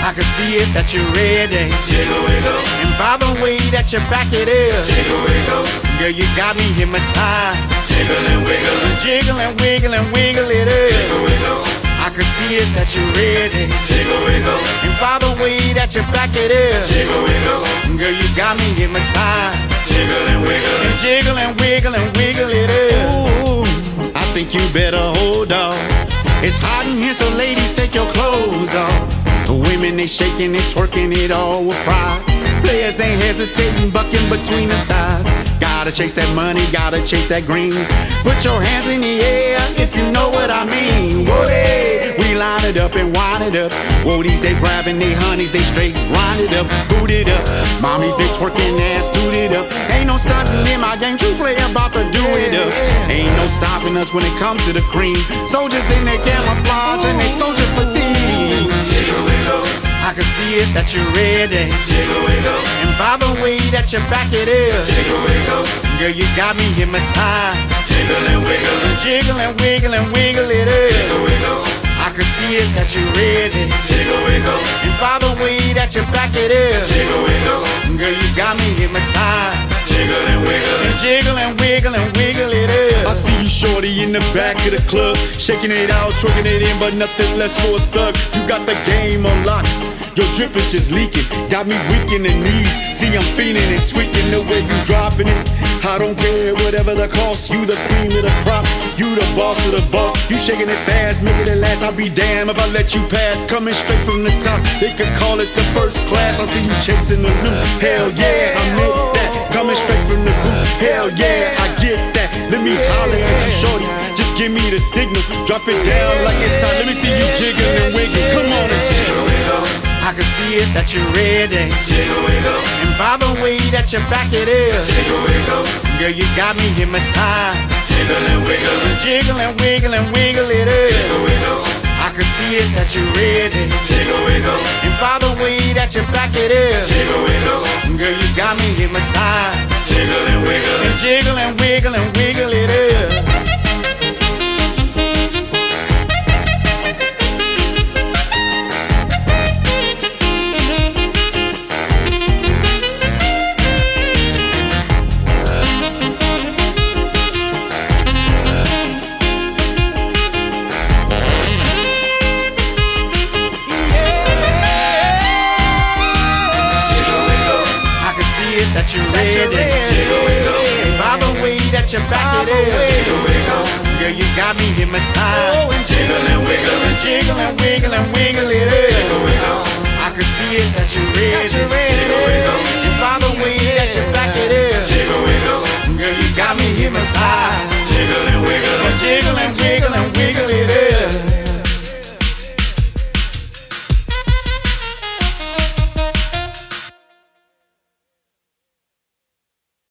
I can see it that you're ready. Jiggle, wiggle, And by the way that you back it is, jiggle, wiggle, girl, you got me hypnotized. jiggle and wiggle, Jiggle and wiggle and wiggle it is. jiggle, wiggle, I can see it that you're ready. jiggle, wiggle, And by the way that you back it is, jiggle, wiggle, girl, you got me hypnotized. jiggle and wiggle, And jiggle and wiggle and wiggle it is. Ooh, I think you better hold on. It's hot in here, so ladies, take your clothes off. The women, they shaking and twerking it all with pride. Players ain't hesitating, bucking between the thighs. Gotta chase that money, gotta chase that green. Put your hands in the air if you know what I mean. Woody, we line it up and wind it up. Woodies, they grabbing they honeys, they straight grind it up, boot it up. Mommies, they twerking ass, toot it up. Ain't no stunting in my game, true player about to do it up. Ain't no stopping us when it comes to the cream. Soldiers in their camouflage and they soldier fatigue. jiggle, wiggle, I can see it that you're ready. jiggle, wiggle, And by the way that you back it is, jiggle, wiggle, girl, you got me hypnotized. jiggle and wiggle, Jiggle and wiggle and wiggle it is. jiggle, wiggle, I can see it that you're ready. jiggle, wiggle, And by the way that you back it is, jiggle, wiggle, girl, you got me hypnotized. jiggle and wiggle, Jiggle and wiggle and wiggle it is. I see you shorty in the back of the club, shaking it out, twerking it in, but nothing less for a thug. You got the game unlocked. Your drip is just leaking, got me weak in the knees. See, I'm feeling and tweaking the way you dropping it. I don't care, whatever the cost. You the cream of the crop, you the boss of the boss. You shaking it fast, making it last. I'll be damned if I let you pass. Coming straight from the top, they could call it the first class. I see you chasing the loot. Hell yeah, I'm in that. Coming straight from the boot. Hell yeah, I get that. Let me holler at you, shorty. Just give me the signal. Drop it down like it's hot. Let me see you jiggle and wiggle. Come on and jiggle, wiggle, I can see it that you're ready. jiggle, wiggle, And by the way that you back it is, jiggle, wiggle, girl, you got me hypnotized. jiggle and wiggle, Jiggle and wiggle and wiggle it is. jiggle, wiggle, I can see it that you're ready. jiggle, wiggle, And by the way that you back it is, jiggle, wiggle, girl, you got me hypnotized. jiggle and wiggle, Jiggle and wiggle and wiggle it is. I can see it that you're ready. jiggle, wiggle, And by the way that you back it is, jiggle, wiggle, girl, you got me hypnotized. jiggle and wiggle, Jiggle and wiggle and wiggle it is.